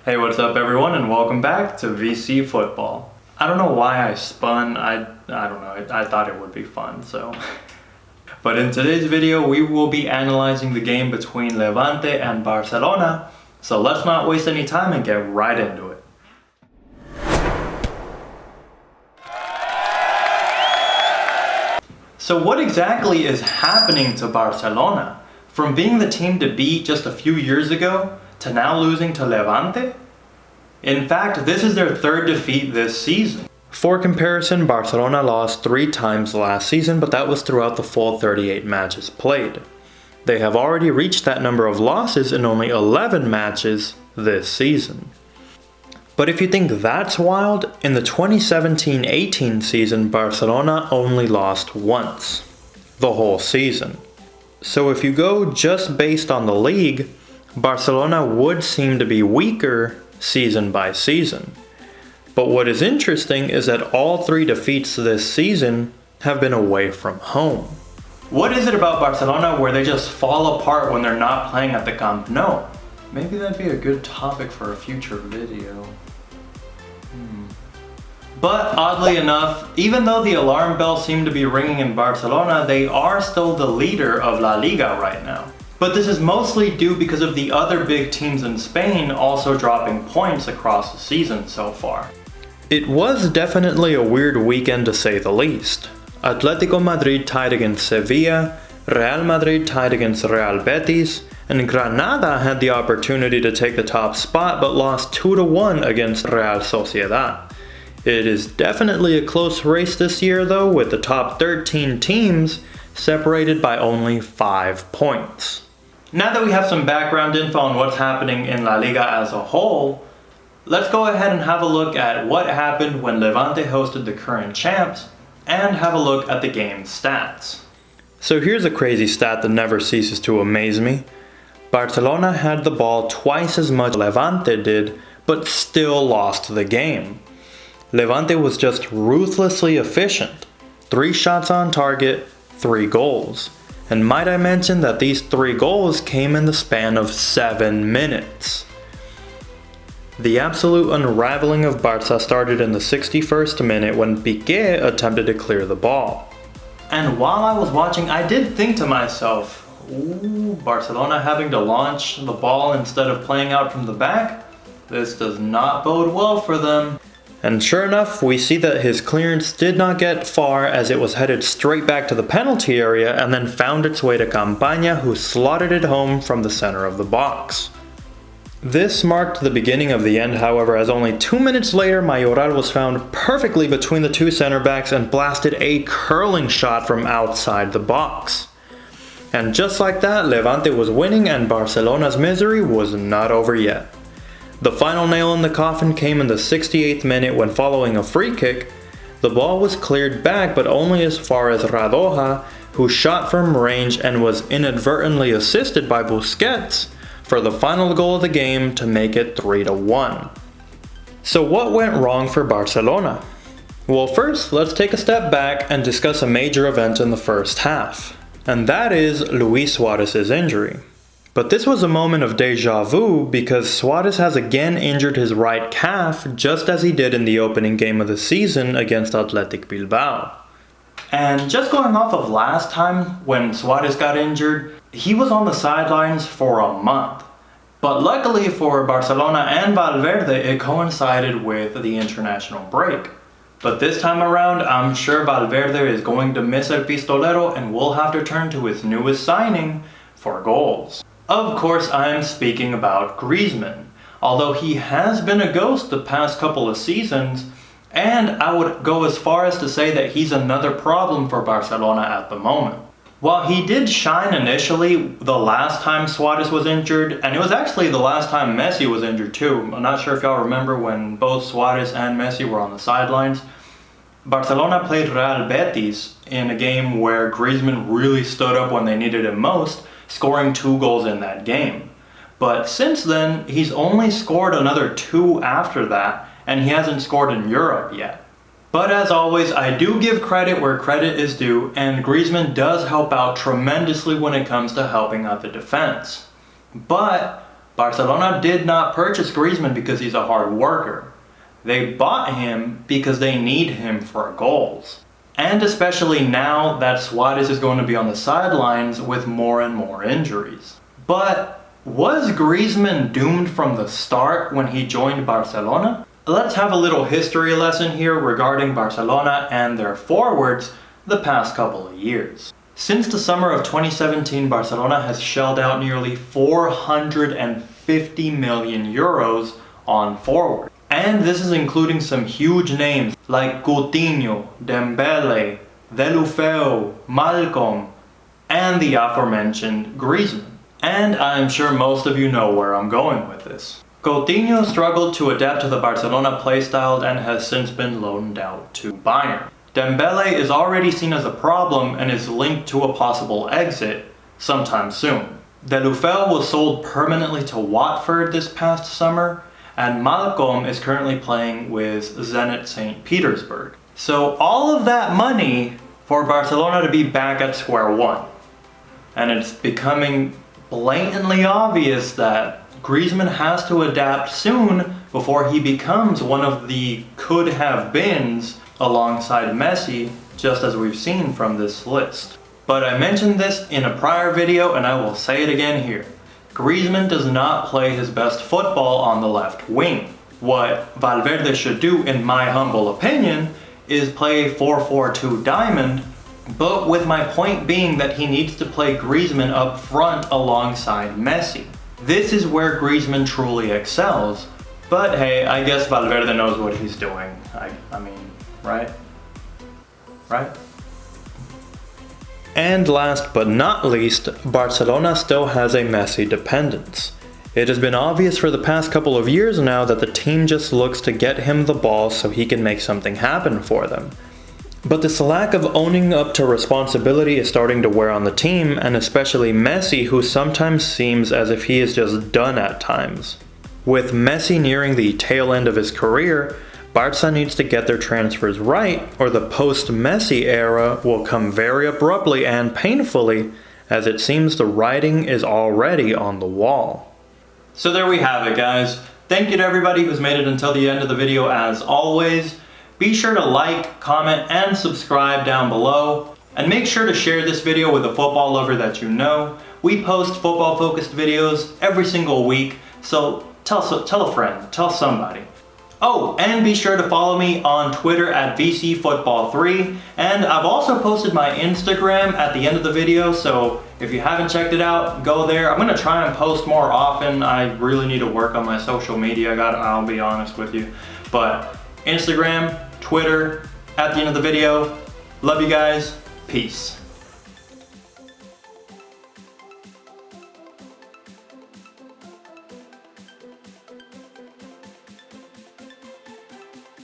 Hey, what's up everyone, and welcome back to VC Football. I don't know why I spun, I don't know, I thought it would be fun, so. But in today's video, we will be analyzing the game between Levante and Barcelona, so let's not waste any time and get right into it. So what exactly is happening to Barcelona? From being the team to beat just a few years ago, to now losing to Levante? In fact, this is their third defeat this season. For comparison, Barcelona lost 3 times last season, but that was throughout the full 38 matches played. They have already reached that number of losses in only 11 matches this season. But if you think that's wild, in the 2017-18 season, Barcelona only lost once, the whole season. So if you go just based on the league, Barcelona would seem to be weaker season by season. But what is interesting is that all 3 defeats this season have been away from home. What is it about Barcelona where they just fall apart when they're not playing at the Camp Nou? Maybe that'd be a good topic for a future video. But oddly enough, even though the alarm bells seem to be ringing in Barcelona, they are still the leader of La Liga right now. But this is mostly due because of the other big teams in Spain also dropping points across the season so far. It was definitely a weird weekend to say the least. Atletico Madrid tied against Sevilla, Real Madrid tied against Real Betis, and Granada had the opportunity to take the top spot but lost 2-1 against Real Sociedad. It is definitely a close race this year though, with the top 13 teams separated by only 5 points. Now that we have some background info on what's happening in La Liga as a whole, let's go ahead and have a look at what happened when Levante hosted the current champs, and have a look at the game's stats. So here's a crazy stat that never ceases to amaze me. Barcelona had the ball twice as much as Levante did, but still lost the game. Levante was just ruthlessly efficient. 3 shots on target, 3 goals. And might I mention that these 3 goals came in the span of 7 minutes. The absolute unraveling of Barca started in the 61st minute when Piqué attempted to clear the ball. And while I was watching, I did think to myself, ooh, Barcelona having to launch the ball instead of playing out from the back? This does not bode well for them. And sure enough, we see that his clearance did not get far as it was headed straight back to the penalty area and then found its way to Campaña, who slotted it home from the center of the box. This marked the beginning of the end, however, as only 2 minutes later Mayoral was found perfectly between the 2 center backs and blasted a curling shot from outside the box. And just like that, Levante was winning and Barcelona's misery was not over yet. The final nail in the coffin came in the 68th minute when, following a free kick, the ball was cleared back but only as far as Radoja, who shot from range and was inadvertently assisted by Busquets for the final goal of the game to make it 3-1. So what went wrong for Barcelona? Well, first, let's take a step back and discuss a major event in the first half, and that is Luis Suarez's injury. But this was a moment of deja vu because Suarez has again injured his right calf just as he did in the opening game of the season against Athletic Bilbao. And just going off of last time when Suarez got injured, he was on the sidelines for a month. But luckily for Barcelona and Valverde, it coincided with the international break. But this time around, I'm sure Valverde is going to miss El Pistolero and will have to turn to his newest signing for goals. Of course, I'm speaking about Griezmann, although he has been a ghost the past couple of seasons, and I would go as far as to say that he's another problem for Barcelona at the moment. While he did shine initially the last time Suarez was injured, and it was actually the last time Messi was injured too. I'm not sure if y'all remember when both Suarez and Messi were on the sidelines. Barcelona played Real Betis in a game where Griezmann really stood up when they needed him most, scoring 2 goals in that game. But since then, he's only scored another 2 after that, and he hasn't scored in Europe yet. But as always, I do give credit where credit is due, and Griezmann does help out tremendously when it comes to helping out the defense. But Barcelona did not purchase Griezmann because he's a hard worker. They bought him because they need him for goals. And especially now that Suarez is going to be on the sidelines with more and more injuries. But was Griezmann doomed from the start when he joined Barcelona? Let's have a little history lesson here regarding Barcelona and their forwards the past couple of years. Since the summer of 2017, Barcelona has shelled out nearly 450 million euros on forward. And this is including some huge names like Coutinho, Dembele, Deulofeu, Malcolm, and the aforementioned Griezmann. And I'm sure most of you know where I'm going with this. Coutinho struggled to adapt to the Barcelona playstyle and has since been loaned out to Bayern. Dembele is already seen as a problem and is linked to a possible exit sometime soon. Deulofeu was sold permanently to Watford this past summer, and Malcolm is currently playing with Zenit St. Petersburg. So all of that money for Barcelona to be back at square one. And it's becoming blatantly obvious that Griezmann has to adapt soon before he becomes one of the could-have-beens alongside Messi, just as we've seen from this list. But I mentioned this in a prior video and I will say it again here. Griezmann does not play his best football on the left wing. What Valverde should do, in my humble opinion, is play 4-4-2 diamond, but with my point being that he needs to play Griezmann up front alongside Messi. This is where Griezmann truly excels, but hey, I guess Valverde knows what he's doing. I mean, right? Right? And last but not least, Barcelona still has a Messi dependence. It has been obvious for the past couple of years now that the team just looks to get him the ball so he can make something happen for them. But this lack of owning up to responsibility is starting to wear on the team, and especially Messi, who sometimes seems as if he is just done at times. With Messi nearing the tail end of his career, Barca needs to get their transfers right, or the post-Messi era will come very abruptly and painfully, as it seems the writing is already on the wall. So there we have it, guys. Thank you to everybody who's made it until the end of the video as always. Be sure to like, comment, and subscribe down below. And make sure to share this video with a football lover that you know. We post football-focused videos every single week, so tell a friend, tell somebody. Oh, and be sure to follow me on Twitter at VCFootball3. And I've also posted my Instagram at the end of the video, so if you haven't checked it out, go there. I'm gonna try and post more often. I really need to work on my social media, I'll be honest with you. But Instagram, Twitter, at the end of the video. Love you guys. Peace.